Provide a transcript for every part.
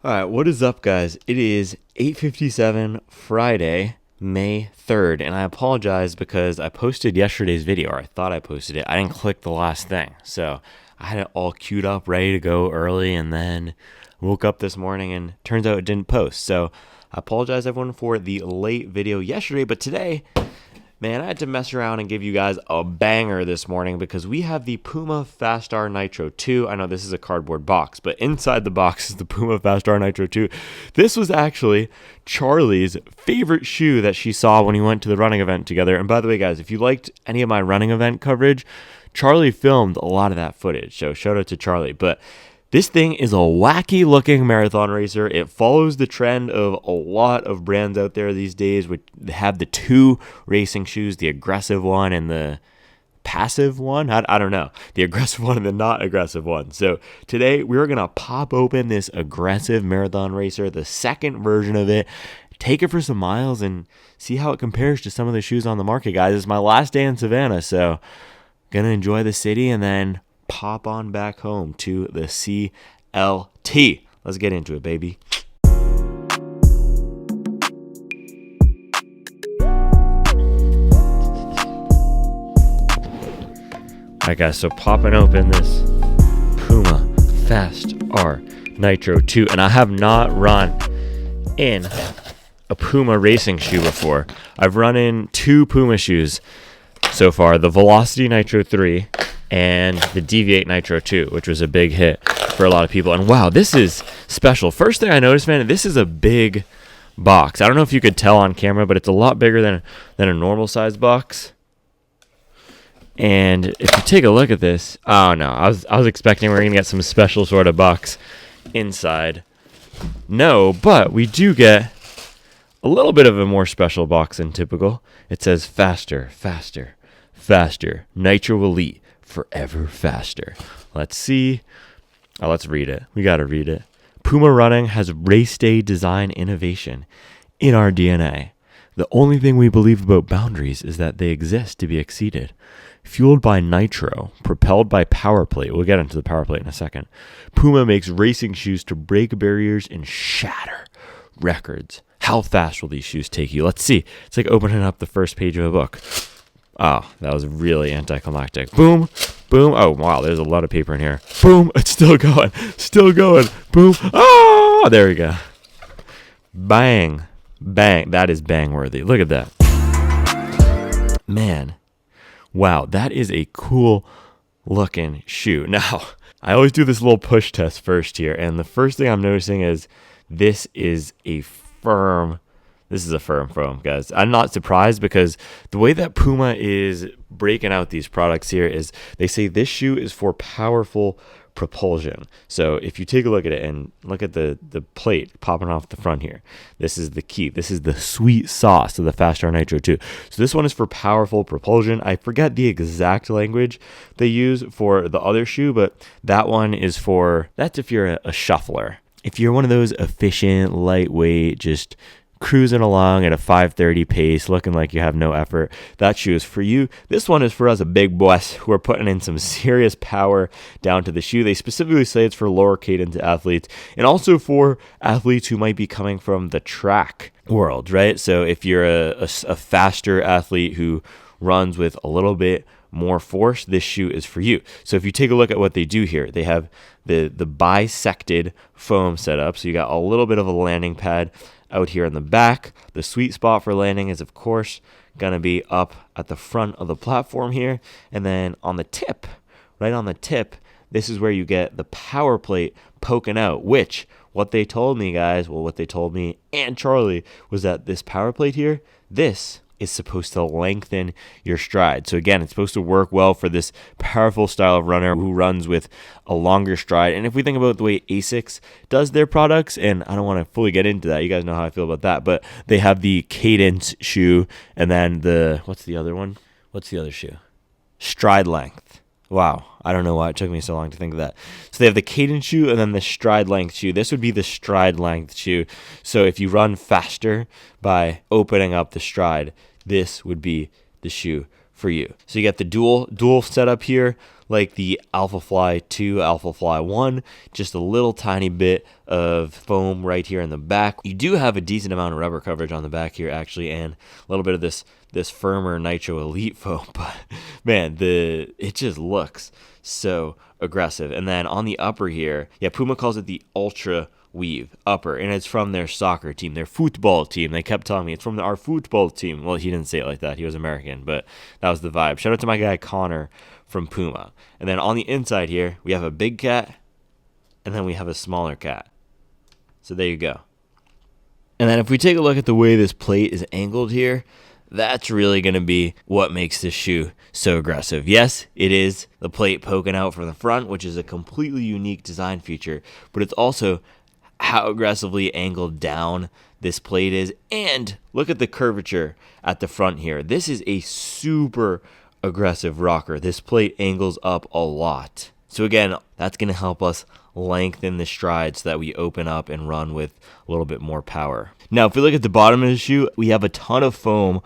All right, what is up, guys? It is 8:57 Friday, May 3rd, and I apologize because I posted yesterday's video, or I thought I posted it. I didn't click the last thing, so I had it all queued up, ready to go early, and then woke up this morning, and turns out it didn't post. So I apologize, everyone, for the late video yesterday, but today, man, I had to mess around and give you guys a banger this morning because we have the Puma Fast-R Nitro 2. I know this is a cardboard box, but inside the box is the Puma Fast-R Nitro 2. This was actually Charlie's favorite shoe that she saw when we went to the running event together. And by the way, guys, if you liked any of my running event coverage, Charlie filmed a lot of that footage, so shout out to Charlie. But this thing is a wacky looking marathon racer. It follows the trend of a lot of brands out there these days, which have the two racing shoes, the aggressive one and the passive one. I don't know. The aggressive one and the not aggressive one. So today we're going to pop open this aggressive marathon racer, the second version of it, take it for some miles and see how it compares to some of the shoes on the market, guys. It's my last day in Savannah, so going to enjoy the city and then pop on back home to the CLT. Let's get into it, baby. Alright, guys, so popping open this Puma Fast-R Nitro 2, and I have not run in a Puma racing shoe before. I've run in two Puma shoes so far, the Velocity Nitro 3 and the Deviate Nitro 2, which was a big hit for a lot of people. And wow, this is special. First thing I noticed, man, this is a big box. I don't know if you could tell on camera, but it's a lot bigger than a normal size box. And if you take a look at this, oh no, I was expecting we were gonna get some special sort of box inside. No, but we do get a little bit of a more special box than typical. It says faster, faster, faster, Nitro Elite, forever faster. Let's see. Oh, let's read it. We got to read it. Puma Running has race day design innovation in our DNA. The only thing we believe about boundaries is that they exist to be exceeded. Fueled by nitro, propelled by power plate. We'll get into the power plate in a second. Puma makes racing shoes to break barriers and shatter records. How fast will these shoes take you? Let's see. It's like opening up the first page of a book. Oh, that was really anticlimactic. Boom, boom. Oh, wow, there's a lot of paper in here. Boom, it's still going, still going. Boom. Oh, there we go. Bang, bang. That is bang worthy. Look at that. Man, wow, that is a cool looking shoe. Now, I always do this little push test first here, and the first thing I'm noticing is this is a firm foam, guys. I'm not surprised because the way that Puma is breaking out these products here is they say this shoe is for powerful propulsion. So if you take a look at it and look at the plate popping off the front here, this is the key. This is the sweet sauce of the Fast-R Nitro 2. So this one is for powerful propulsion. I forget the exact language they use for the other shoe, but that one is that's if you're a shuffler. If you're one of those efficient, lightweight, just cruising along at a 5:30 pace, looking like you have no effort, that shoe is for you. This one is for us, a big boys who are putting in some serious power down to the shoe. They specifically say it's for lower cadence athletes and also for athletes who might be coming from the track world, right? So if you're a faster athlete who runs with a little bit more force, this shoe is for you. So if you take a look at what they do here, they have the bisected foam setup. So you got a little bit of a landing pad out here in the back. The sweet spot for landing is, of course, going to be up at the front of the platform here. And then on the tip, right on the tip, this is where you get the power plate poking out, which what they told me, guys, well, what they told me and Charlie was that this power plate here, this is supposed to lengthen your stride. So again, it's supposed to work well for this powerful style of runner who runs with a longer stride. And if we think about the way ASICS does their products, and I don't want to fully get into that, you guys know how I feel about that, but they have the Cadence shoe and then what's the other one? What's the other shoe? Stride length. Wow, I don't know why it took me so long to think of that. So they have the Cadence shoe and then the stride length shoe. This would be the stride length shoe. So if you run faster by opening up the stride, this would be the shoe for you. So you got the dual setup here, like the Alpha Fly 2, Alpha Fly 1, just a little tiny bit of foam right here in the back. You do have a decent amount of rubber coverage on the back here actually, and a little bit of this firmer Nitro Elite foam, but man, it just looks so aggressive. And then on the upper here, yeah, Puma calls it the Ultra Weave upper, and it's from their soccer team, their football team. They kept telling me it's from our football team. Well, he didn't say it like that. He was American, but that was the vibe. Shout out to my guy Connor from Puma. And then on the inside here, we have a big cat, and then we have a smaller cat. So there you go. And then if we take a look at the way this plate is angled here, that's really going to be what makes this shoe so aggressive. Yes, it is the plate poking out from the front, which is a completely unique design feature, but it's also how aggressively angled down this plate is. And look at the curvature at the front here. This is a super aggressive rocker. This plate angles up a lot. So again, that's going to help us lengthen the stride so that we open up and run with a little bit more power. Now, if we look at the bottom of the shoe, we have a ton of foam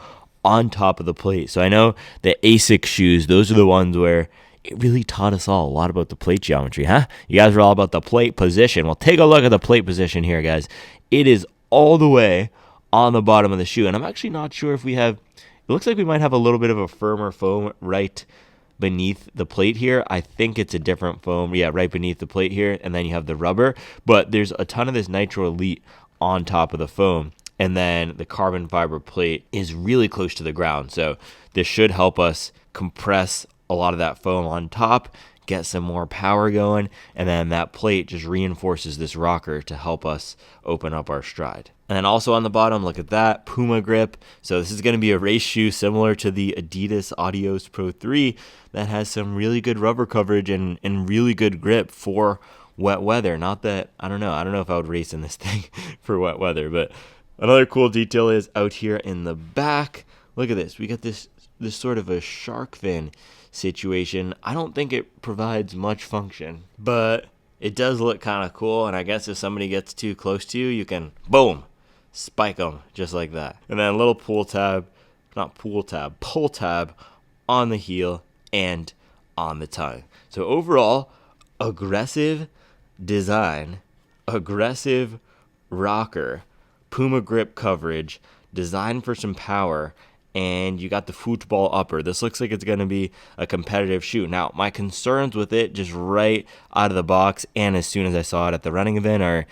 on top of the plate. So I know the ASIC shoes, those are the ones where it really taught us all a lot about the plate geometry, huh? You guys are all about the plate position. Well, take a look at the plate position here, guys. It is all the way on the bottom of the shoe. And I'm actually not sure if we have, it looks like we might have a little bit of a firmer foam right beneath the plate here. I think it's a different foam. Yeah, right beneath the plate here. And then you have the rubber. But there's a ton of this Nitro Elite on top of the foam. And then the carbon fiber plate is really close to the ground. So this should help us compress a lot of that foam on top, get some more power going, and then that plate just reinforces this rocker to help us open up our stride. And then also on the bottom, look at that, Puma grip. So this is going to be a race shoe similar to the Adidas Adios Pro 3 that has some really good rubber coverage and really good grip for wet weather. Not that, I don't know if I would race in this thing for wet weather, but another cool detail is out here in the back, look at this. We got this sort of a shark fin situation. I don't think it provides much function, but it does look kind of cool. And I guess if somebody gets too close to you, you can, boom, spike them just like that. And then a little pull tab on the heel and on the tongue. So overall, aggressive design, aggressive rocker, Puma grip coverage, designed for some power, and you got the football upper. This looks like it's going to be a competitive shoe. Now, my concerns with it just right out of the box and as soon as I saw it at the running event are,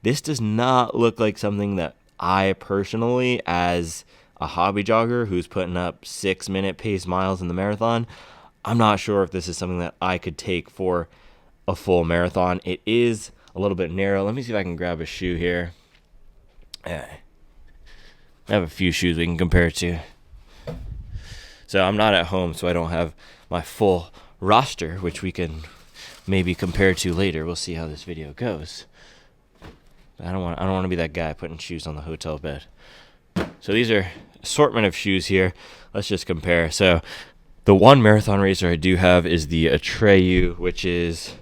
this does not look like something that I personally, as a hobby jogger who's putting up 6-minute pace miles in the marathon, I'm not sure if this is something that I could take for a full marathon. It is a little bit narrow. Let me see if I can grab a shoe here. I have a few shoes we can compare it to. So I'm not at home, so I don't have my full roster, which we can maybe compare to later. We'll see how this video goes. I don't want to be that guy putting shoes on the hotel bed. So these are assortment of shoes here. Let's just compare. So the one marathon racer I do have is the Atreyu, which is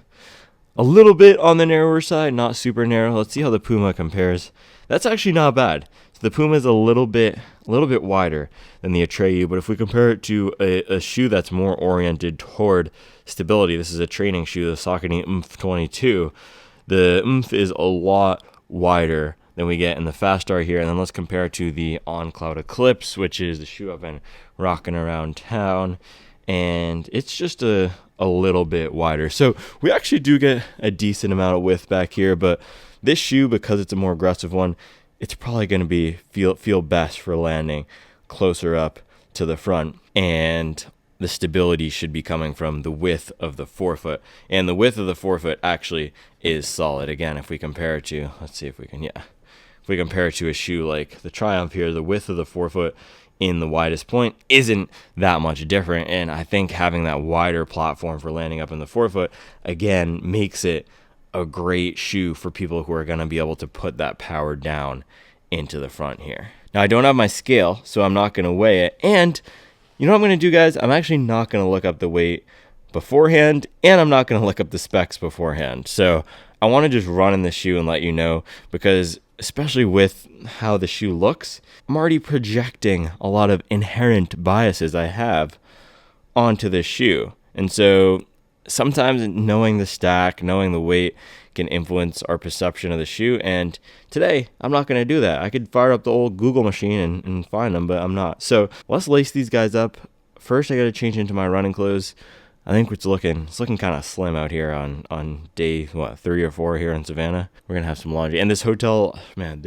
a little bit on the narrower side, not super narrow. Let's see how the Puma compares. That's actually not bad. So the Puma is a little bit wider than the Atreyu, but if we compare it to a shoe that's more oriented toward stability, this is a training shoe, the Saucony Oomph 22. The Oomph is a lot wider than we get in the Fast-R here. And then let's compare it to the On Cloud Eclipse, which is the shoe I've been rocking around town, and it's just a little bit wider. So we actually do get a decent amount of width back here, but this shoe, because it's a more aggressive one, it's probably going to be feel best for landing closer up to the front, and the stability should be coming from the width of the forefoot, and the width of the forefoot actually is solid. Again, if we compare it to, let's see if we can, if we compare it to a shoe like the Triumph here, the width of the forefoot in the widest point isn't that much different, and I think having that wider platform for landing up in the forefoot, again, makes it a great shoe for people who are going to be able to put that power down into the front here. Now, I don't have my scale, so I'm not going to weigh it, and you know what I'm going to do, guys? I'm actually not going to look up the weight beforehand, and I'm not going to look up the specs beforehand. So I want to just run in the shoe and let you know, because especially with how the shoe looks, I'm already projecting a lot of inherent biases I have onto this shoe. And so sometimes knowing the stack, knowing the weight can influence our perception of the shoe. And today, I'm not going to do that. I could fire up the old Google machine and find them, but I'm not. So let's lace these guys up. First, I got to change into my running clothes. I think it's looking kind of slim out here on day 3 or 4 here in Savannah. We're gonna have some laundry, and this hotel, man,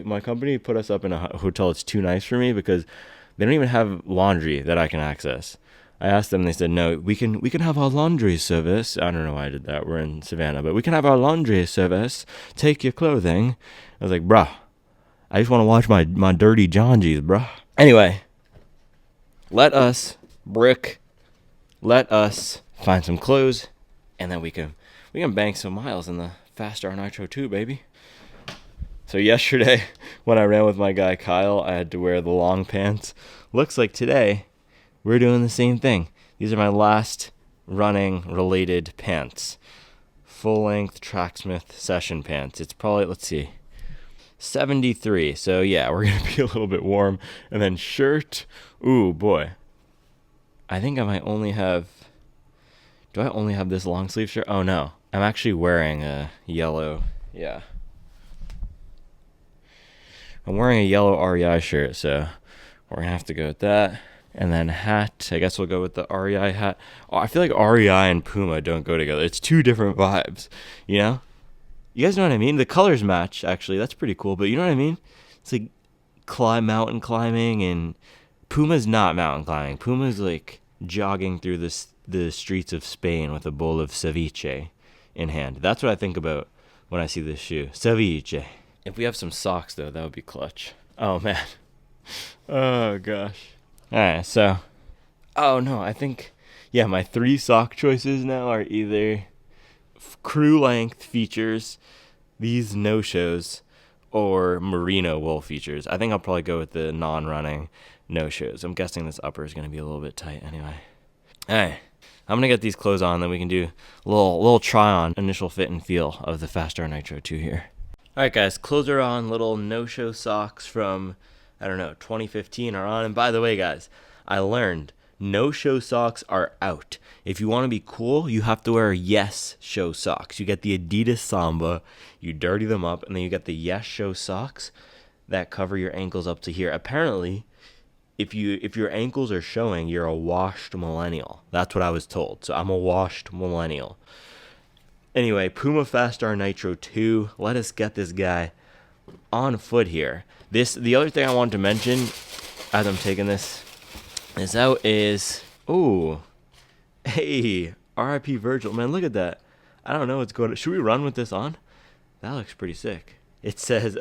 my company put us up in a hotel. It's too nice for me because they don't even have laundry that I can access. I asked them, they said no. We can have our laundry service. I don't know why I did that. We're in Savannah, but we can have our laundry service. Take your clothing. I was like, bruh, I just want to wash my dirty John G's, bruh. Anyway, let us find some clothes, and then we can bank some miles in the Fast-R Nitro 2, baby. So yesterday, when I ran with my guy Kyle, I had to wear the long pants. Looks like today, we're doing the same thing. These are my last running-related pants. Full-length Tracksmith session pants. It's probably, let's see, 73. So yeah, we're going to be a little bit warm. And then shirt. Ooh, boy. I think I might only have... Do I only have this long sleeve shirt? Oh, no. I'm actually wearing a yellow... Yeah. I'm wearing a yellow REI shirt, so we're going to have to go with that. And then hat. I guess we'll go with the REI hat. Oh, I feel like REI and Puma don't go together. It's two different vibes, you know? You guys know what I mean? The colors match, actually. That's pretty cool, but you know what I mean? It's like mountain climbing, and Puma's not mountain climbing. Puma's like jogging through the streets of Spain with a bowl of ceviche in hand. That's what I think about when I see this shoe. Ceviche. If we have some socks, though, that would be clutch. Oh, man. Oh, gosh. All right, so. Oh, no, I think, yeah, my 3 sock choices now are either crew length features, these no-shows, or merino wool features. I think I'll probably go with the non-running no-shows. I'm guessing this upper is going to be a little bit tight anyway. All right, I'm going to get these clothes on, then we can do a little try-on, initial fit and feel of the Fast-R Nitro 2 here. All right, guys, clothes are on. Little no-show socks from, 2015 are on. And by the way, guys, I learned no-show socks are out. If you want to be cool, you have to wear Yes Show socks. You get the Adidas Samba, you dirty them up, and then you get the Yes Show socks that cover your ankles up to here. Apparently, if your ankles are showing, you're a washed millennial. That's what I was told. So I'm a washed millennial. Anyway, Puma Fast-R Nitro 2. Let us get this guy on foot here. The other thing I wanted to mention as I'm taking this out is, ooh, hey, RIP Virgil. Man, look at that. I don't know what's going on. Should we run with this on? That looks pretty sick. It says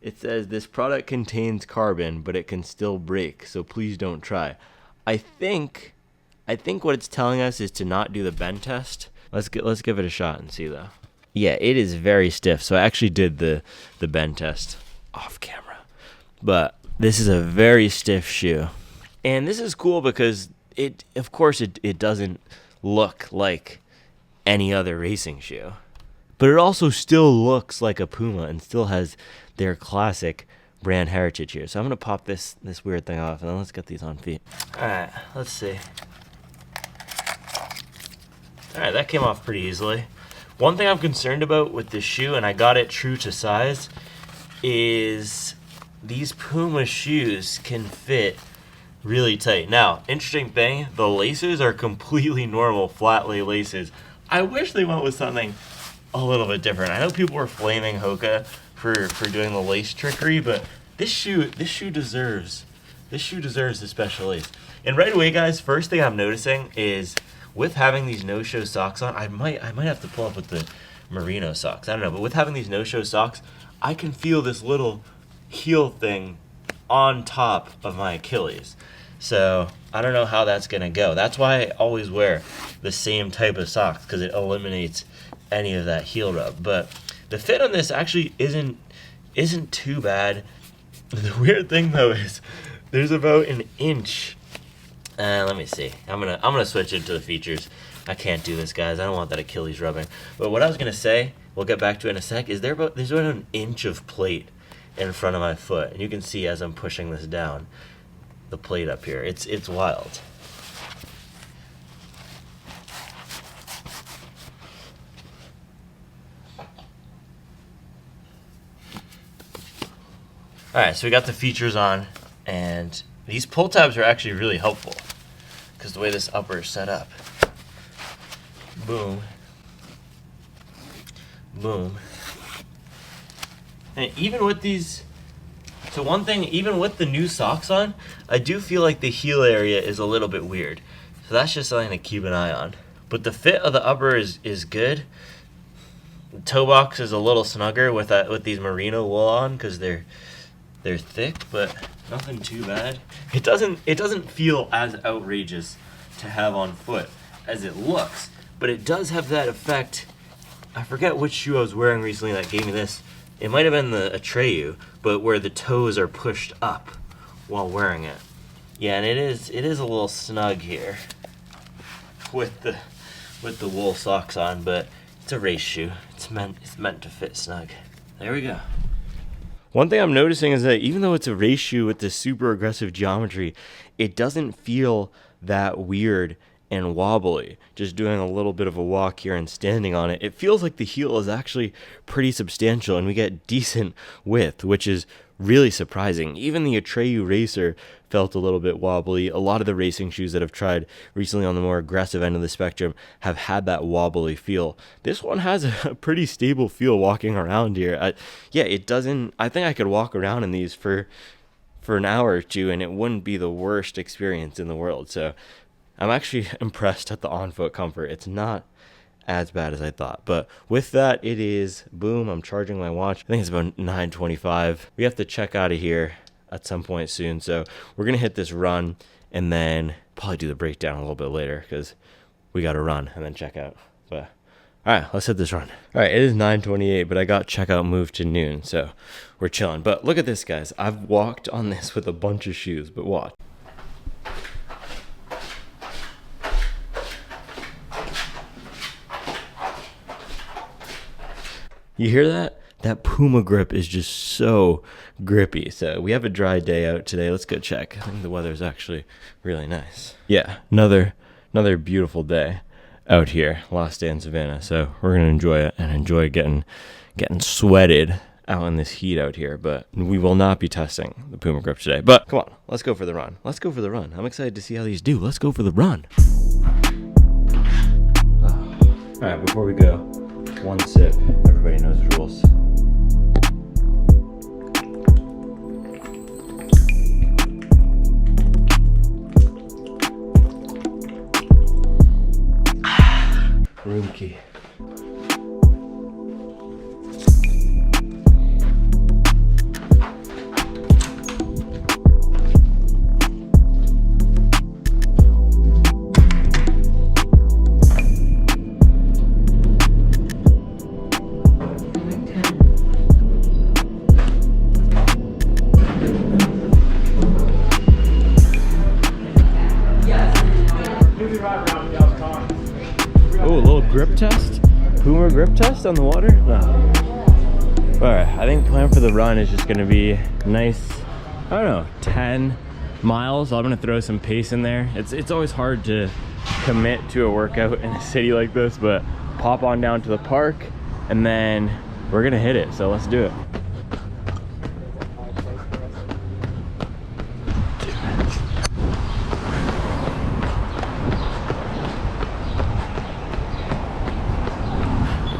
this product contains carbon, but it can still break, so please don't try. I think what it's telling us is to not do the bend test. Let's give it a shot and see though. Yeah, it is very stiff. So I actually did the bend test off camera. But this is a very stiff shoe. And this is cool because it doesn't look like any other racing shoe. But it also still looks like a Puma and still has their classic brand heritage here. So I'm going to pop this weird thing off and then let's get these on feet. All right, let's see. All right, that came off pretty easily. One thing I'm concerned about with this shoe, and I got it true to size, is these Puma shoes can fit really tight. Now, interesting thing, the laces are completely normal flat lay laces. I wish they went with something a little bit different. I know people were flaming Hoka for doing the lace trickery, but this shoe deserves the special lace. And right away, guys, first thing I'm noticing is with having these no-show socks on, I might have to pull up with the merino socks. I don't know, but with having these no-show socks, I can feel this little heel thing on top of my Achilles. So I don't know how that's gonna go. That's why I always wear the same type of socks, because it eliminates any of that heel rub. But the fit on this actually isn't too bad. The weird thing though is there's about an inch. Let me see. I'm gonna switch into the features. I can't do this, guys. I don't want that Achilles rubbing. But what I was gonna say, we'll get back to it in a sec, is there's about an inch of plate in front of my foot, and you can see as I'm pushing this down, the plate up here. It's wild. Alright, so we got the features on, and these pull tabs are actually really helpful because the way this upper is set up. Boom. Boom. And even with these, so one thing, even with the new socks on, I do feel like the heel area is a little bit weird. So that's just something to keep an eye on. But the fit of the upper is good. The toe box is a little snugger with these merino wool on because they're thick, but nothing too bad. It doesn't feel as outrageous to have on foot as it looks, but it does have that effect. I forget which shoe I was wearing recently that gave me this. It might have been the Atreyu, but where the toes are pushed up while wearing it. Yeah, and it is a little snug here with the wool socks on, but it's a race shoe. It's meant to fit snug. There we go. One thing I'm noticing is that even though it's a race shoe with this super aggressive geometry, it doesn't feel that weird and wobbly. Just doing a little bit of a walk here and standing on it, it feels like the heel is actually pretty substantial and we get decent width, which is really surprising. Even the Atreyu Racer felt a little bit wobbly. A lot of the racing shoes that I've tried recently on the more aggressive end of the spectrum have had that wobbly feel. This one has a pretty stable feel walking around here. Yeah, it doesn't, I think I could walk around in these for an hour or two and it wouldn't be the worst experience in the world. So I'm actually impressed at the on-foot comfort. It's not as bad as I thought. But with that, it is, boom, I'm charging my watch. I think it's about 9:25. We have to check out of here at some point soon. So we're going to hit this run and then probably do the breakdown a little bit later because we got to run and then check out. But all right, let's hit this run. All right, it is 9:28, but I got checkout moved to noon. So we're chilling. But look at this, guys. I've walked on this with a bunch of shoes, but watch. You hear that? That Puma grip is just so grippy. So we have a dry day out today. Let's go check. I think the weather is actually really nice. Yeah, another beautiful day out here. Last day in Savannah. So we're gonna enjoy it and enjoy getting sweated out in this heat out here. But we will not be testing the Puma grip today. But come on, let's go for the run. Let's go for the run. I'm excited to see how these do. Let's go for the run. All right, before we go, one sip. Everybody knows the rules. Room key. Oh, a little grip test? Puma grip test on the water? No. Alright, I think plan for the run is just gonna be nice, I don't know, 10 miles. I'm gonna throw some pace in there. It's always hard to commit to a workout in a city like this, but pop on down to the park and then we're gonna hit it, so let's do it.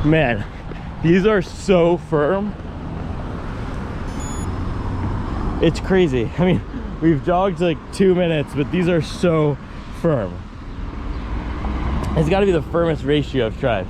Man, these are so firm. It's crazy. I mean, we've jogged like 2 minutes, but these are so firm. It's got to be the firmest ratio I've tried.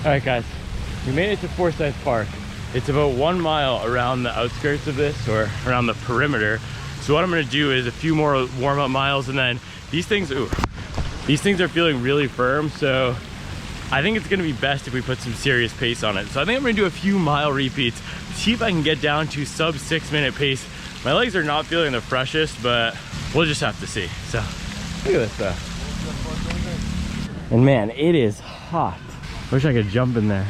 right, guys, we made it to Forsyth Park. It's about 1 mile around the outskirts of this, or around the perimeter. So what I'm gonna do is a few more warm-up miles, and then these things, these things are feeling really firm, so I think it's gonna be best if we put some serious pace on it. So I think I'm gonna do a few mile repeats, see if I can get down to sub 6-minute pace. My legs are not feeling the freshest, but we'll just have to see. So look at this stuff. And man, it is hot. Wish I could jump in there.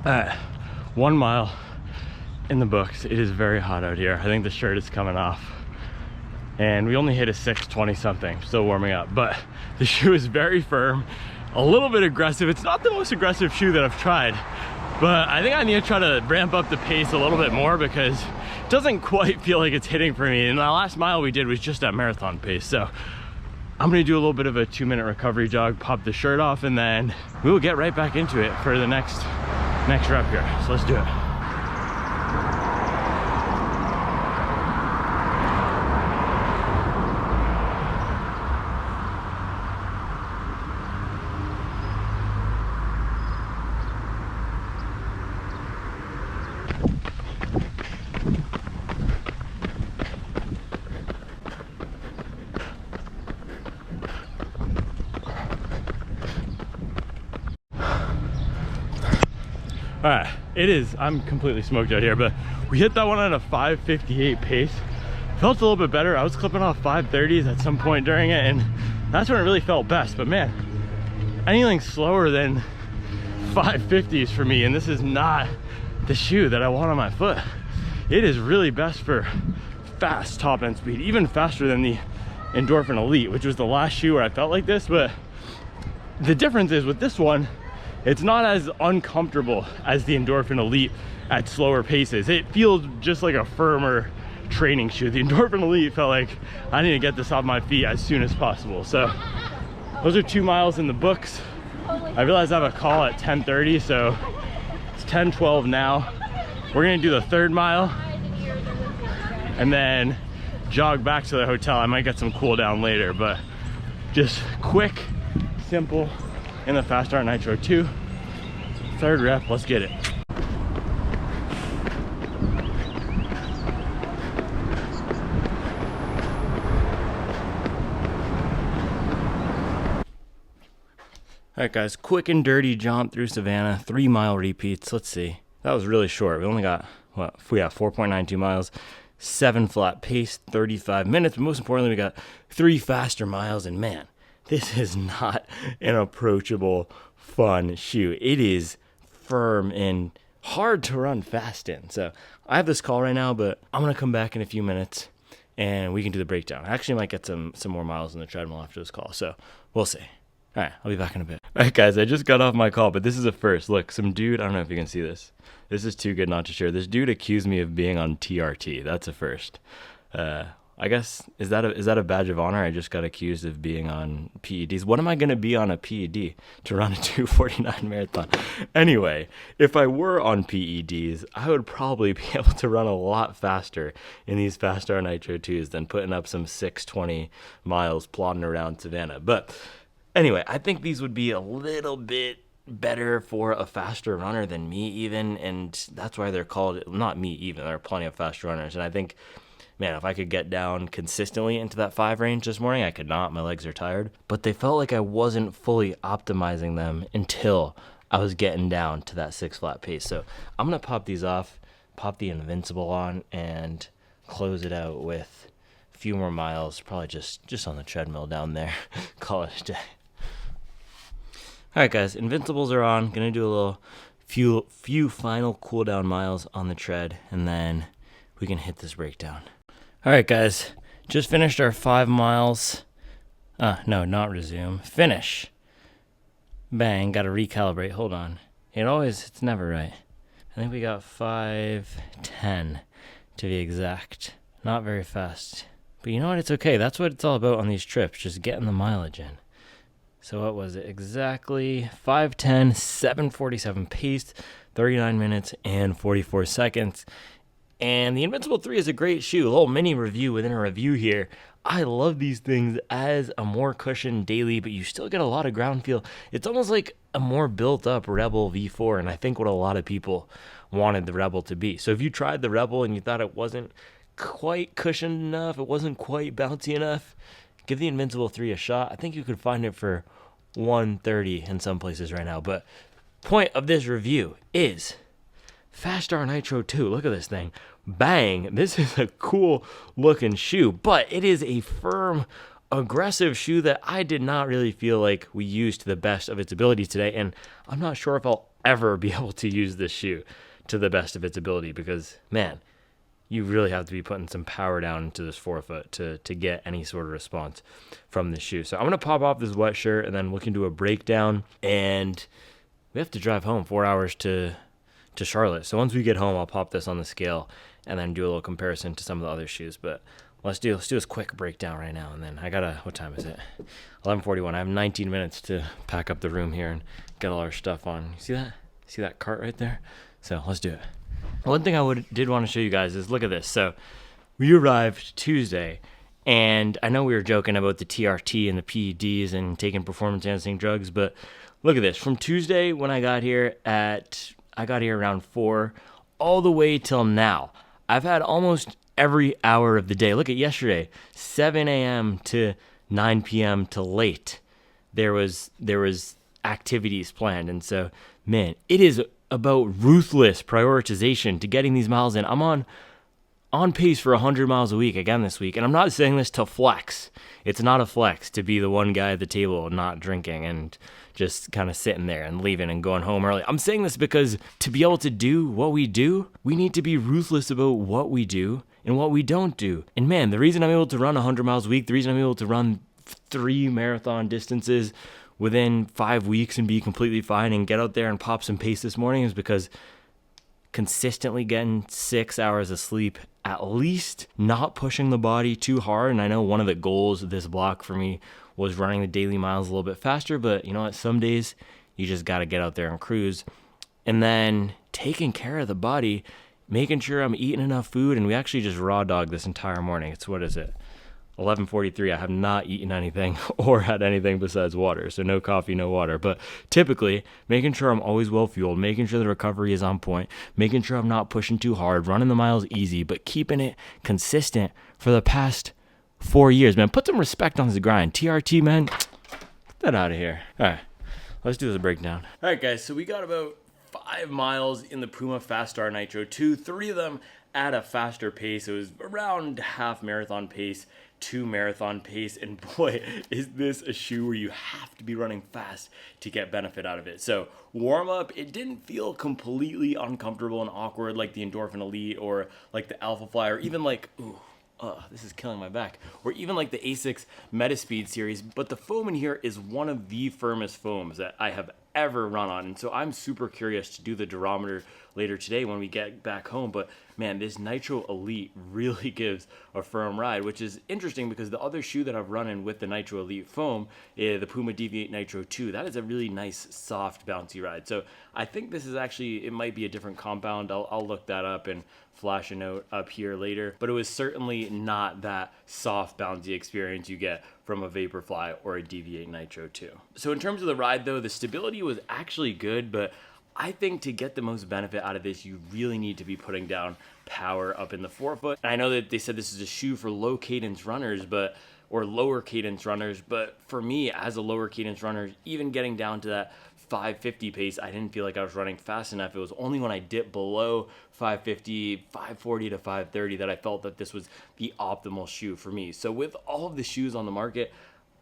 All right, 1 mile in the books. It is very hot out here. I think the shirt is coming off. And we only hit a 620 something, still warming up. But the shoe is very firm, a little bit aggressive. It's not the most aggressive shoe that I've tried, but I think I need to try to ramp up the pace a little bit more because it doesn't quite feel like it's hitting for me. And the last mile we did was just at marathon pace. So I'm gonna do a little bit of a 2-minute recovery jog, pop the shirt off, and then we will get right back into it for the next rep here. So let's do it. All right, I'm completely smoked out here, but we hit that one at a 5:58 pace. Felt a little bit better. I was clipping off 5:30s at some point during it, and that's when it really felt best. But man, anything slower than 5:50s for me, and this is not the shoe that I want on my foot. It is really best for fast top end speed, even faster than the Endorphin Elite, which was the last shoe where I felt like this. But the difference is with this one, it's not as uncomfortable as the Endorphin Elite at slower paces. It feels just like a firmer training shoe. The Endorphin Elite felt like I need to get this off my feet as soon as possible. So those are 2 miles in the books. I realized I have a call at 10:30, so it's 10:12 now. We're gonna do the 3rd mile and then jog back to the hotel. I might get some cool down later, but just quick, simple, in the Fast-R Nitro 2. 3rd rep, let's get it. All right, guys, quick and dirty jaunt through Savannah, 3 mile repeats. Let's see. That was really short. We only got, what, 4.92 miles, 7 flat pace, 35 minutes. But most importantly, we got 3 faster miles, and man, this is not an approachable, fun shoe. It is firm and hard to run fast in. So I have this call right now, but I'm gonna come back in a few minutes and we can do the breakdown. I actually might get some more miles on the treadmill after this call, so we'll see. All right, I'll be back in a bit. All right, guys, I just got off my call, but this is a first. Look, some dude, I don't know if you can see this. This is too good not to share. This dude accused me of being on TRT. That's a first. I guess, is that a badge of honor? I just got accused of being on PEDs. What am I going to be on a PED to run a 2:49 marathon? Anyway, if I were on PEDs, I would probably be able to run a lot faster in these Fast-R Nitro 2s than putting up some 620 miles plodding around Savannah. But anyway, I think these would be a little bit better for a faster runner than me even, and that's why they're called, not me even, there are plenty of fast runners, and I think, man, if I could get down consistently into that 5 range this morning, I could not. My legs are tired. But they felt like I wasn't fully optimizing them until I was getting down to that 6 flat pace. So I'm going to pop these off, pop the Invincible on, and close it out with a few more miles, probably just on the treadmill down there. Call it a day. All right, guys, Invincibles are on. Going to do a little few final cool down miles on the tread, and then we can hit this breakdown. All right, guys, just finished our 5 miles. No, not resume. Finish. Bang, got to recalibrate. Hold on. It's never right. I think we got 5:10 to be exact. Not very fast. But you know what? It's okay. That's what it's all about on these trips, just getting the mileage in. So what was it exactly? 5:10, 7:47 pace, 39 minutes and 44 seconds. And the Invincible 3 is a great shoe. A little mini review within a review here. I love these things as a more cushioned daily, but you still get a lot of ground feel. It's almost like a more built up Rebel V4, and I think what a lot of people wanted the Rebel to be. So if you tried the Rebel and you thought it wasn't quite cushioned enough, it wasn't quite bouncy enough, give the Invincible 3 a shot. I think you could find it for $130 in some places right now. But point of this review is Fast-R Nitro 2. Look at this thing. Bang. This is a cool looking shoe, but it is a firm, aggressive shoe that I did not really feel like we used to the best of its ability today. And I'm not sure if I'll ever be able to use this shoe to the best of its ability because, man, you really have to be putting some power down into this forefoot to get any sort of response from this shoe. So I'm going to pop off this wet shirt and then look into a breakdown. And we have to drive home 4 hours to Charlotte. So once we get home, I'll pop this on the scale and then do a little comparison to some of the other shoes. But let's do this quick breakdown right now. And then I gotta, what time is it? 11:41. I have 19 minutes to pack up the room here and get all our stuff on. You see that? See that cart right there? So let's do it. One thing I did want to show you guys is look at this. So we arrived Tuesday, and I know we were joking about the TRT and the PEDs and taking performance-enhancing drugs, but look at this. From Tuesday when I got here around 4 all the way till now. I've had almost every hour of the day. Look at yesterday, 7 a.m. to 9 p.m. to late. There was activities planned. And so, man, it is about ruthless prioritization to getting these miles in. I'm on pace for 100 miles a week again this week. And I'm not saying this to flex. It's not a flex to be the one guy at the table not drinking and just kind of sitting there and leaving and going home early. I'm saying this because to be able to do what we do, we need to be ruthless about what we do and what we don't do. And man, the reason I'm able to run 100 miles a week, the reason I'm able to run 3 marathon distances within 5 weeks and be completely fine and get out there and pop some pace this morning is because consistently getting 6 hours of sleep, at least not pushing the body too hard. And I know one of the goals of this block for me was running the daily miles a little bit faster, but you know what? Some days you just got to get out there and cruise. And then taking care of the body, making sure I'm eating enough food. And we actually just raw dogged this entire morning. It's, what is it? 11:43. I have not eaten anything or had anything besides water. So no coffee, no water. But typically making sure I'm always well fueled, making sure the recovery is on point, making sure I'm not pushing too hard, running the miles easy, but keeping it consistent for the past 4 years, man. Put some respect on this grind. TRT, man, get that out of here. All right, let's do this breakdown. All right, guys, so we got about 5 miles in the Puma Fast-R Nitro 2, 3 of them at a faster pace. It was around half marathon pace, 2 marathon pace, and boy, is this a shoe where you have to be running fast to get benefit out of it. So warm up, it didn't feel completely uncomfortable and awkward like the Endorphin Elite or like the Alpha Fly or even like, this is killing my back, or even like the Asics Metaspeed series, but the foam in here is one of the firmest foams that I have ever run on. And so I'm super curious to do the durometer later today when we get back home. But man, this Nitro Elite really gives a firm ride, which is interesting because the other shoe that I've run in with the Nitro Elite foam is the Puma Deviate Nitro 2. That is a really nice, soft, bouncy ride. So I think this is actually, it might be a different compound. I'll look that up and flash a note up here later. But it was certainly not that soft, bouncy experience you get from a Vaporfly or a Deviate Nitro 2. So in terms of the ride though, the stability was actually good, but I think to get the most benefit out of this, you really need to be putting down power up in the forefoot. And I know that they said this is a shoe for low cadence runners, or lower cadence runners, but for me as a lower cadence runner, even getting down to that 550 pace, I didn't feel like I was running fast enough. It was only when I dipped below 550, 540 to 530 that I felt that this was the optimal shoe for me. So with all of the shoes on the market,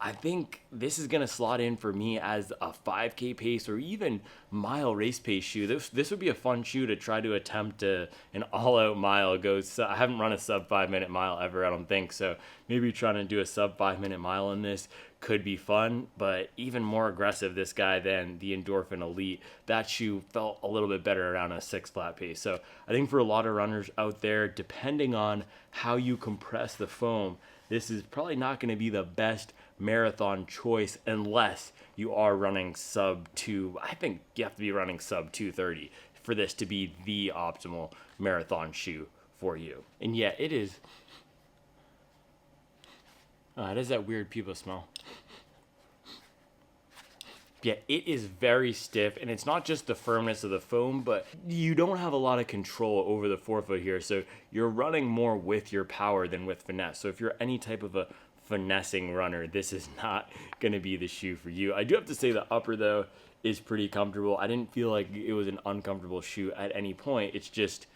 I think this is going to slot in for me as a 5K pace or even mile race pace shoe. This would be a fun shoe to try to attempt an all-out mile. I haven't run a sub 5-minute mile ever, I don't think. So maybe trying to do a sub 5-minute mile in this could be fun, but even more aggressive this guy than the Endorphin Elite. That shoe felt a little bit better around a 6 flat pace. So I think for a lot of runners out there, depending on how you compress the foam, this is probably not going to be the best marathon choice unless you are running sub 2. I think you have to be running sub 230 for this to be the optimal marathon shoe for you. And yeah, it is. It has that weird Puma smell. Yeah, it is very stiff, and it's not just the firmness of the foam, but you don't have a lot of control over the forefoot here, so you're running more with your power than with finesse. So if you're any type of a finessing runner, this is not going to be the shoe for you. I do have to say the upper, though, is pretty comfortable. I didn't feel like it was an uncomfortable shoe at any point. It's just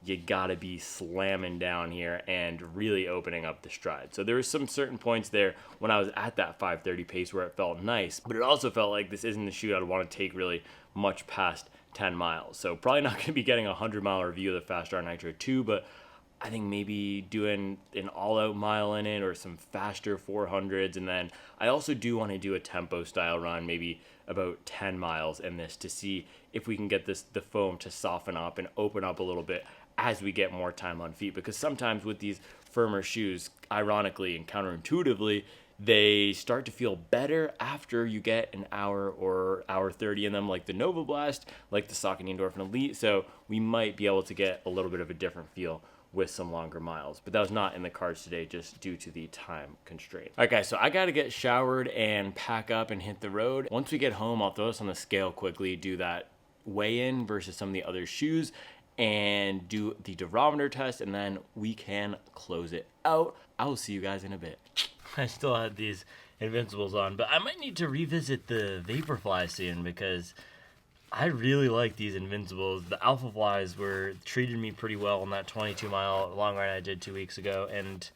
you gotta be slamming down here and really opening up the stride. So there was some certain points there when I was at that 5:30 pace where it felt nice, but it also felt like this isn't the shoe I'd want to take really much past 10 miles. So probably not gonna be getting a 100-mile review of the Fast-R Nitro 2, but I think maybe doing an all-out mile in it or some faster 400s. And then I also do want to do a tempo style run, maybe about 10 miles in this, to see if we can get the foam to soften up and open up a little bit as we get more time on feet. Because sometimes with these firmer shoes, ironically and counterintuitively, they start to feel better after you get an hour or hour 30 in them, like the Nova Blast, like the Saucony Endorphin Elite. So we might be able to get a little bit of a different feel with some longer miles, but that was not in the cards today just due to the time constraint. All right, guys, so I got to get showered and pack up and hit the road. Once we get home, I'll throw this on the scale quickly, do that weigh-in versus some of the other shoes, and do the durometer test, and then we can close it out. I will see you guys in a bit. I still had these Invincibles on, but I might need to revisit the Vaporfly soon because I really like these Invincibles. The Alpha Flies treated me pretty well on that 22-mile long ride I did 2 weeks ago, and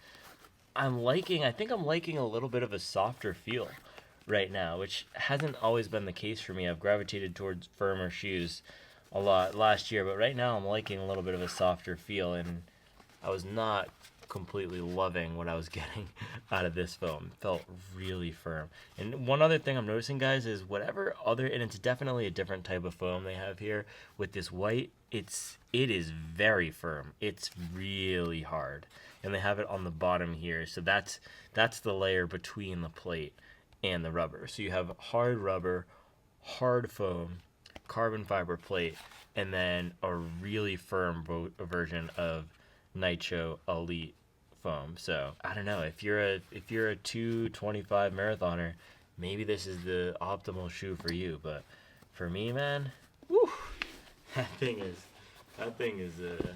I think I'm liking a little bit of a softer feel right now, which hasn't always been the case for me. I've gravitated towards firmer shoes a lot last year, but right now I'm liking a little bit of a softer feel, and I was not completely loving what I was getting out of this foam. It felt really firm. And one other thing I'm noticing, guys, is and it's definitely a different type of foam they have here with this white, it is very firm. It's really hard. And they have it on the bottom here. So that's the layer between the plate and the rubber. So you have hard rubber, hard foam, carbon fiber plate, and then a really firm version of Nitro Elite foam. So I don't know, if you're a 225 marathoner, maybe this is the optimal shoe for you. But for me, man, woo, that thing is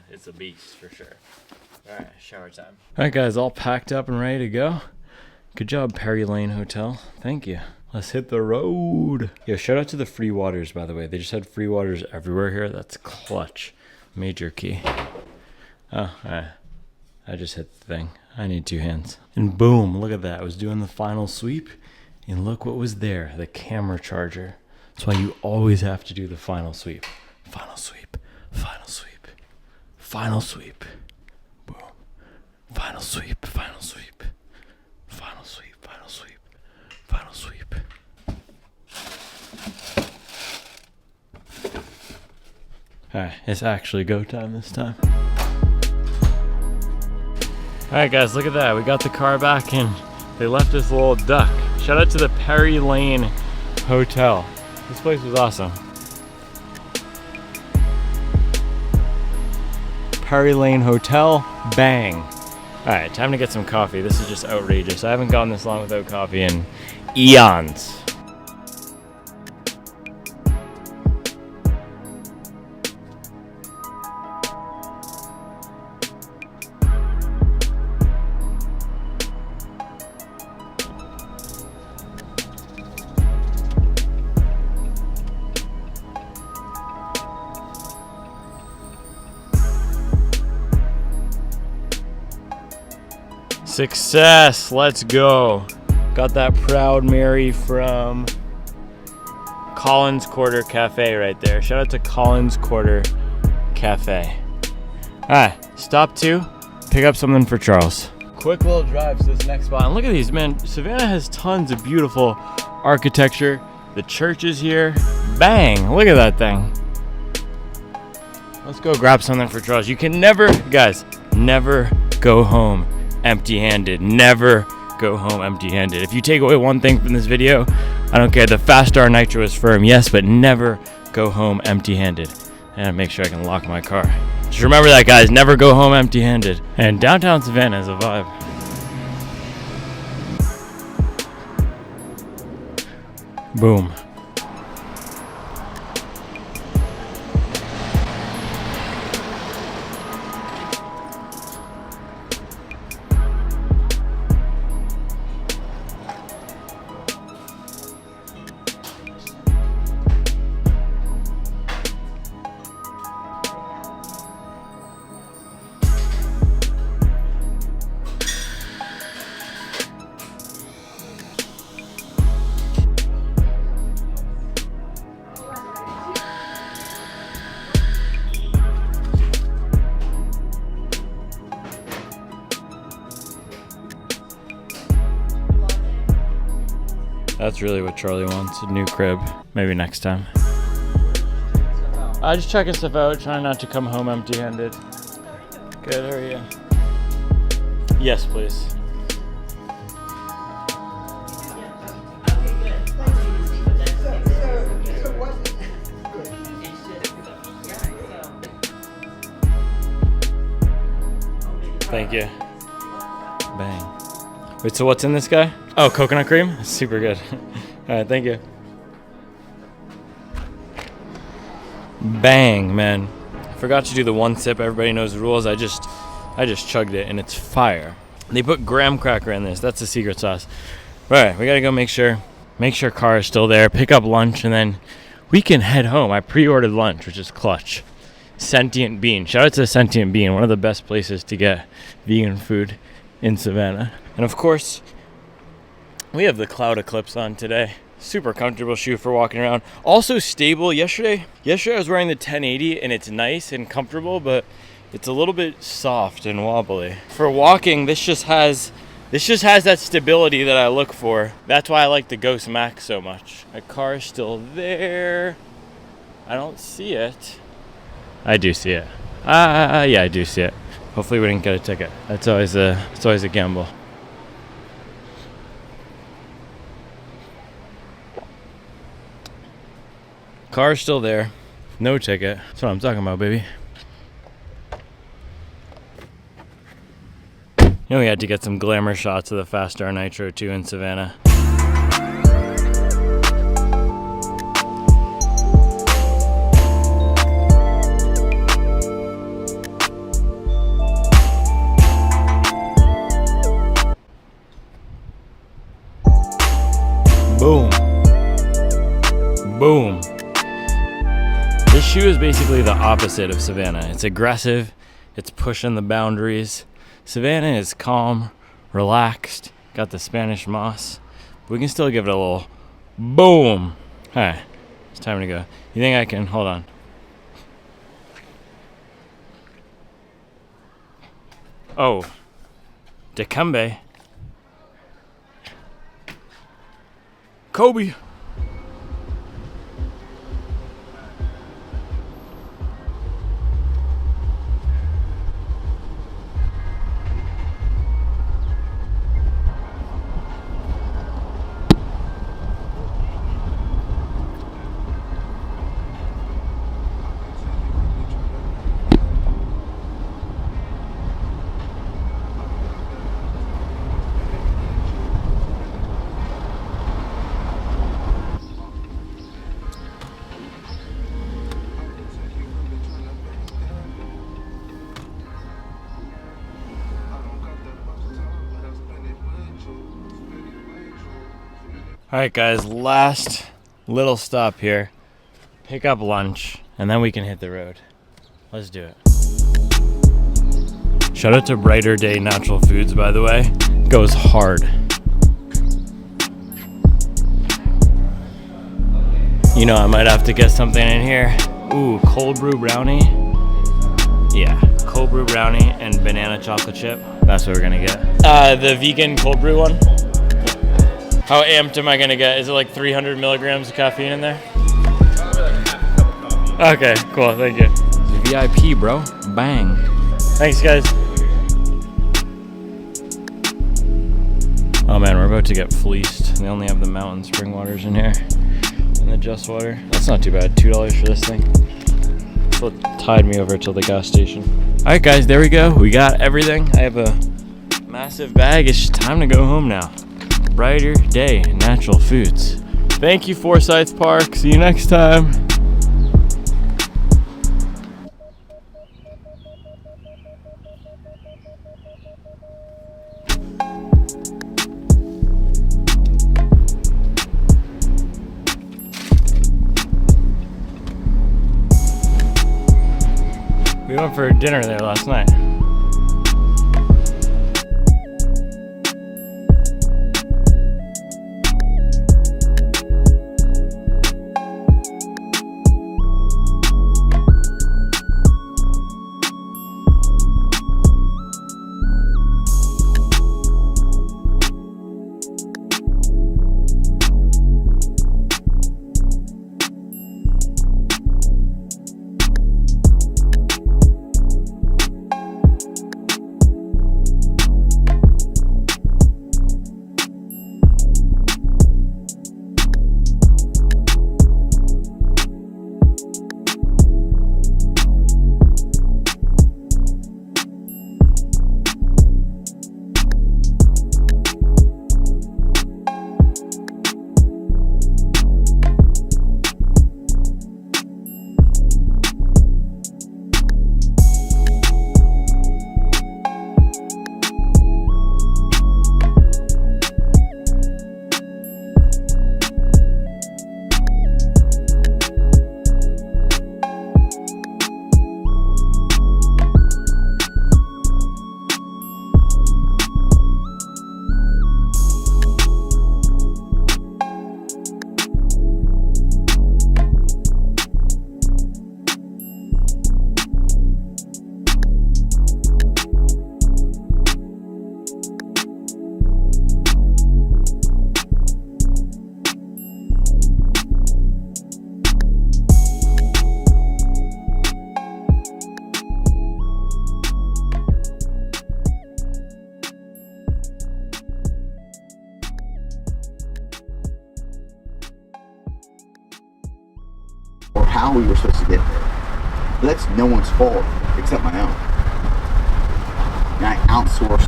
it's a beast for sure. All right, shower time. All right, guys, all packed up and ready to go. Good job, Perry Lane Hotel. Thank you. Let's hit the road. Yo, shout out to the free waters, by the way. They just had free waters everywhere here. That's clutch. Major key. Oh, all right. I just hit the thing. I need 2 hands. And boom, look at that. I was doing the final sweep, and look what was there, the camera charger. That's why you always have to do the final sweep. Final sweep, final sweep, final sweep. Boom. Final sweep, final sweep, final sweep, final sweep, final sweep. All right, it's actually go time this time. All right, guys, look at that. We got the car back and they left us a little duck. Shout out to the Perry Lane Hotel. This place was awesome. Perry Lane Hotel, bang. All right, time to get some coffee. This is just outrageous. I haven't gone this long without coffee in eons. Success, let's go. Got that Proud Mary from Collins Quarter Cafe right there. Shout out to Collins Quarter Cafe. Alright, stop 2, pick up something for Charles. Quick little drive to this next spot. And look at these, man. Savannah has tons of beautiful architecture. The church is here. Bang, look at that thing. Let's go grab something for Charles. You can never, guys, never go home empty-handed. Never go home empty-handed. If you take away one thing from this video, I don't care. The Fast-R Nitro is firm, yes, but never go home empty-handed. And make sure I can lock my car. Just remember that, guys. Never go home empty-handed. And downtown Savannah is a vibe. Boom. That's really what Charlie wants, a new crib. Maybe next time. I just checking stuff out, trying not to come home empty-handed. Good, how are you? Yes, please. Thank you. Bang. Wait, so what's in this guy? Oh, coconut cream? Super good. All right, thank you. Bang, man. I forgot to do the one sip. Everybody knows the rules. I just chugged it, and it's fire. They put graham cracker in this. That's the secret sauce. All right, we got to go make sure car is still there, pick up lunch, and then we can head home. I pre-ordered lunch, which is clutch. Sentient Bean. Shout out to Sentient Bean, one of the best places to get vegan food in Savannah. And of course, we have the Cloud Eclipse on today. Super comfortable shoe for walking around. Also stable. Yesterday I was wearing the 1080 and it's nice and comfortable, but it's a little bit soft and wobbly. For walking, this just has that stability that I look for. That's why I like the Ghost Max so much. My car is still there. I don't see it. I do see it. Yeah, I do see it. Hopefully we didn't get a ticket. It's always a gamble. Car's still there. No ticket. That's what I'm talking about, baby. You know, we had to get some glamour shots of the Fast-R Nitro too in Savannah. Boom. Boom. This shoe is basically the opposite of Savannah. It's aggressive. It's pushing the boundaries. Savannah is calm, relaxed, got the Spanish moss. But we can still give it a little boom. Alright, it's time to go. You think I can? Hold on. Oh, Dikembe. Kobe. Alright guys, last little stop here. Pick up lunch, and then we can hit the road. Let's do it. Shout out to Brighter Day Natural Foods, by the way. Goes hard. You know, I might have to get something in here. Ooh, cold brew brownie. Yeah, cold brew brownie and banana chocolate chip. That's what we're gonna get. The vegan cold brew one. How amped am I gonna get? Is it like 300 milligrams of caffeine in there? Okay, cool, thank you. VIP, bro. Bang. Thanks, guys. Oh man, we're about to get fleeced. and they only have the mountain spring waters in here and the just water. That's not too bad. $2 for this thing. So it tied me over till the gas station. All right, guys, there we go. We got everything. I have a massive bag. It's just time to go home now. Brighter day, natural foods. Thank you, Forsyth Park. See you next time. We went for dinner there last night. Or how we were supposed to get there. But that's no one's fault except my own. And I outsourced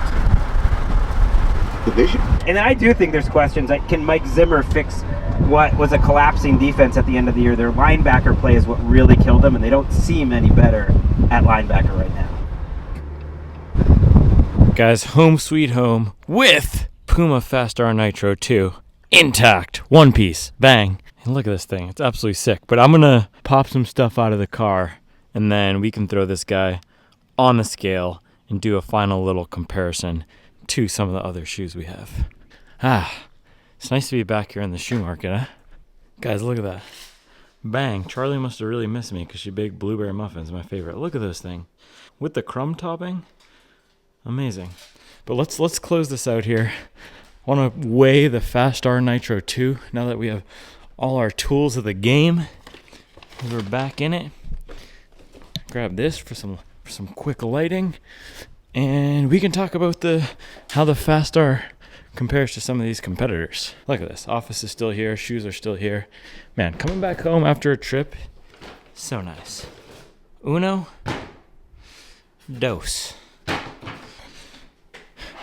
the vision. And I do think there's questions like, can Mike Zimmer fix what was a collapsing defense at the end of the year? Their linebacker play is what really killed them, and they don't seem any better at linebacker right now. Guys, home sweet home with Puma Fast-R Nitro 2. Intact. One piece. Bang. And look at this thing. It's absolutely sick. But I'm going to pop some stuff out of the car, and then we can throw this guy on the scale and do a final little comparison to some of the other shoes we have. It's nice to be back here in the shoe market, huh? Guys, look at that. Bang. Charlie must have really missed me because she baked blueberry muffins, my favorite. Look at this thing. With the crumb topping. Amazing. But let's close this out here. I want to weigh the Fast-R Nitro 2 now that we have all our tools of the game. We're back in it. Grab this for some quick lighting, and we can talk about how the Fast-R compares to some of these competitors. Look at this. Office is still here. Shoes are still here. Man, coming back home after a trip, so nice. Uno, dos.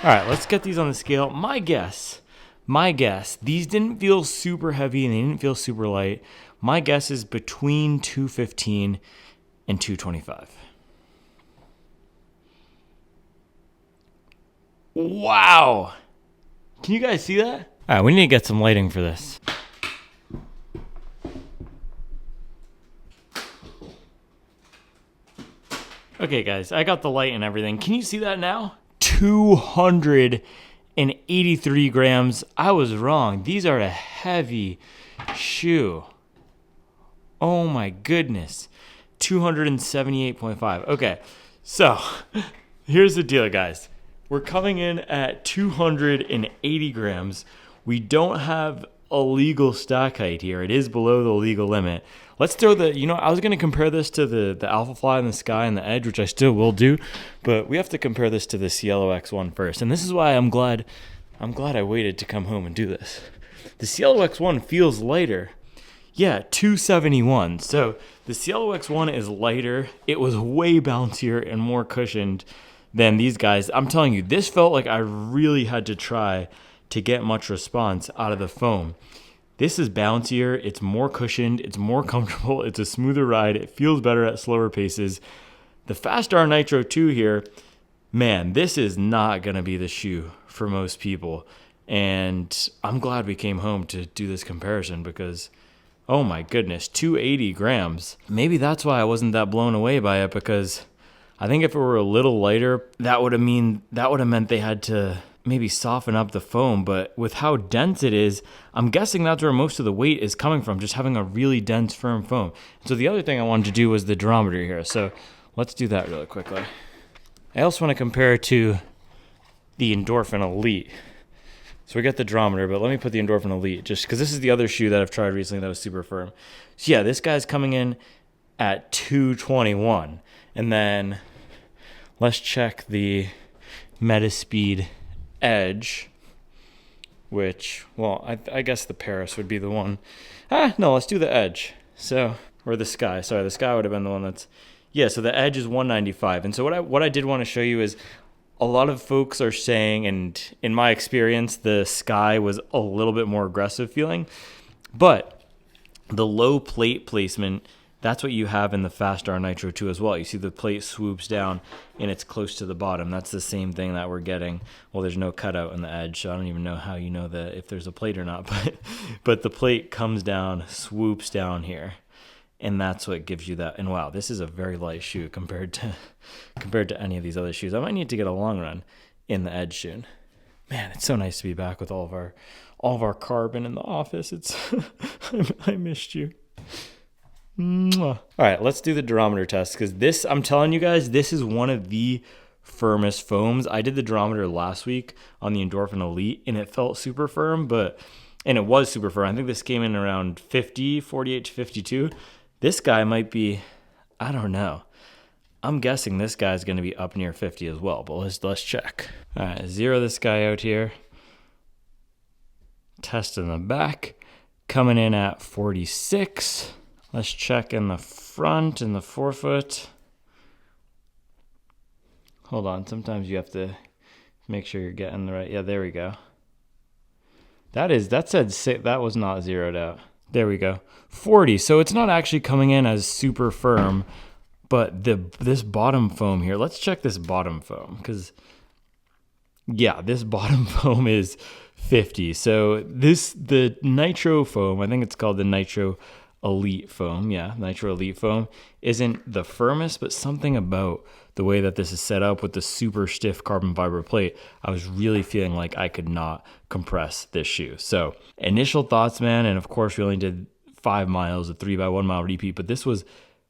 All right, let's get these on the scale. My guess, these didn't feel super heavy and they didn't feel super light. My guess is between 215 and 225. Wow. Can you guys see that? All right, we need to get some lighting for this. Okay, guys, I got the light and everything. Can you see that now? 283 grams. I was wrong. These are a heavy shoe. Oh my goodness. 278.5. Okay, so here's the deal, guys. We're coming in at 280 grams. We don't have a legal stack height here. It is below the legal limit. Let's throw I was going to compare this to the Alpha Fly in the Sky and the Edge, which I still will do, but we have to compare this to the Cielo X1 first. And this is why I'm glad I waited to come home and do this. The Cielo X1 feels lighter. Yeah, 271. So the Cielo X1 is lighter. It was way bouncier and more cushioned than these guys. I'm telling you, this felt like I really had to try to get much response out of the foam. This is bouncier. It's more cushioned. It's more comfortable. It's a smoother ride. It feels better at slower paces. The Fast-R Nitro 2 here, man, this is not going to be the shoe for most people. And I'm glad we came home to do this comparison because, oh my goodness, 280 grams. Maybe that's why I wasn't that blown away by it, because I think if it were a little lighter, that would have meant they had to maybe soften up the foam. But with how dense it is, I'm guessing that's where most of the weight is coming from, just having a really dense, firm foam. So the other thing I wanted to do was the durometer here. So let's do that really quickly. I also want to compare it to the Endorphin Elite. So we got the durometer, but let me put the Endorphin Elite just because this is the other shoe that I've tried recently that was super firm. So yeah, this guy's coming in at 221. And then let's check the Metaspeed Edge, which, well, I guess the Paris would be the one. No, let's do the Edge. So, or the Sky. Sorry, the Sky would have been the one that's, yeah, so the Edge is 195. And so what I did want to show you is a lot of folks are saying, and in my experience, the Sky was a little bit more aggressive feeling, but the low plate placement, that's what you have in the Fast-R Nitro 2 as well. You see the plate swoops down and it's close to the bottom. That's the same thing that we're getting. Well, there's no cutout in the Edge, so I don't even know how you know that if there's a plate or not, but the plate comes down, swoops down here. And that's what gives you that. And wow, this is a very light shoe compared to any of these other shoes. I might need to get a long run in the Edge soon. Man, it's so nice to be back with all of our carbon in the office. It's I missed you. Mwah. All right, let's do the durometer test, because this, I'm telling you guys, this is one of the firmest foams. I did the durometer last week on the Endorphin Elite, and it felt super firm, and it was super firm. I think this came in around 50, 48 to 52. This guy might be, I don't know. I'm guessing this guy's going to be up near 50 as well, but let's check. All right, zero this guy out here. Test in the back, coming in at 46. Let's check in the front, in the forefoot. Hold on, sometimes you have to make sure you're getting the right. Yeah, there we go. That was not zeroed out. There we go. 40. So it's not actually coming in as super firm, but this bottom foam here, let's check this bottom foam, because yeah, this bottom foam is 50. So the Nitro foam, I think it's called the Nitro Elite foam. Yeah, Nitro Elite foam isn't the firmest, but something about the way that this is set up with the super stiff carbon fiber plate, I was really feeling like I could not compress this shoe. So initial thoughts, man, and of course we only did 5 miles, a 3x1 mile repeat, but this was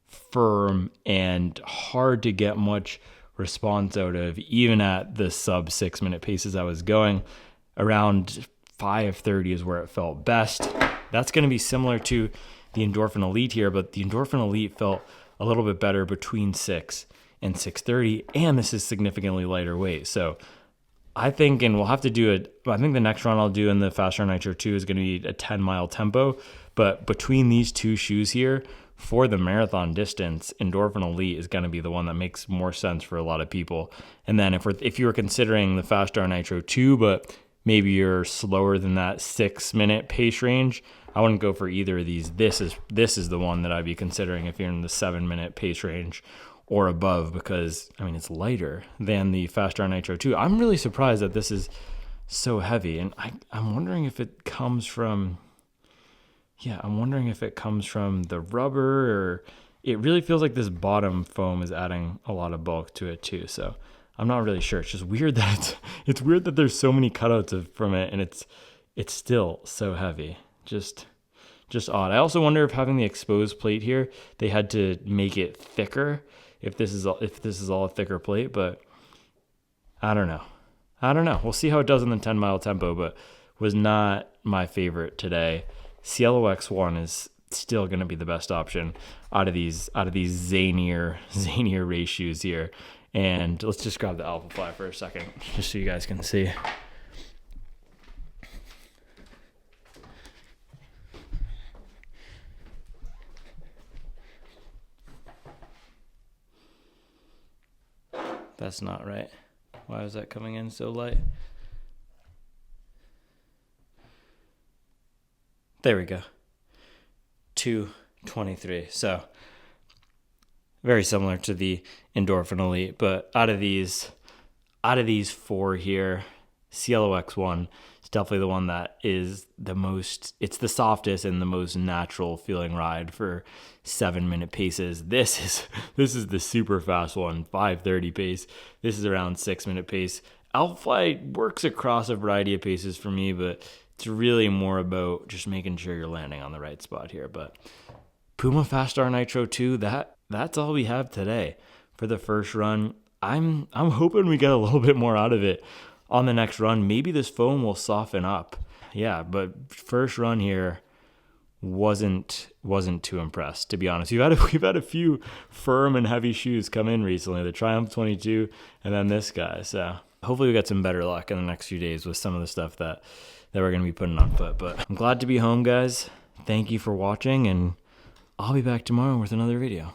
firm and hard to get much response out of, even at the sub 6 minute paces I was going. Around 5:30 is where it felt best. That's going to be similar to the Endorphin Elite here, but the Endorphin Elite felt a little bit better between 6 and 6:30, and this is significantly lighter weight. So I think, and we'll have to do it, I think the next run I'll do in the Fast-R Nitro 2 is going to be a 10-mile tempo, but between these two shoes here, for the marathon distance, Endorphin Elite is going to be the one that makes more sense for a lot of people. And then if you were considering the Fast-R Nitro 2, but maybe you're slower than that 6 minute pace range, I wouldn't go for either of these. This is the one that I'd be considering if you're in the 7 minute pace range or above, because I mean it's lighter than the Fast-R Nitro 2. I'm really surprised that this is so heavy, and I'm wondering if it comes from the rubber, or it really feels like this bottom foam is adding a lot of bulk to it too. So I'm not really sure. It's just weird that it's weird that there's so many cutouts from it, and it's still so heavy. Just odd. I also wonder if having the exposed plate here, they had to make it thicker. If this is all a thicker plate, but I don't know. We'll see how it does in the 10-mile tempo, but was not my favorite today. Cielo X1 is still going to be the best option out of these zanier race shoes here. And let's just grab the Alpha Fly for a second, just so you guys can see. That's not right. Why is that coming in so light? There we go. 223. So very similar to the Endorphin Elite, but out of these 4 here, Cielo X1 is definitely the one that is the most, it's the softest and the most natural feeling ride for 7-minute paces. This is the super fast one, 5:30 pace. This is around 6-minute pace. Alphafly works across a variety of paces for me, but it's really more about just making sure you're landing on the right spot here. But Puma Fast-R Nitro 2, that's all we have today for the first run. I'm hoping we get a little bit more out of it on the next run. Maybe this foam will soften up. Yeah, but first run here wasn't too impressed, to be honest. We've had a few firm and heavy shoes come in recently, the Triumph 22 and then this guy. So hopefully we get some better luck in the next few days with some of the stuff that we're going to be putting on foot. But I'm glad to be home, guys. Thank you for watching, and I'll be back tomorrow with another video.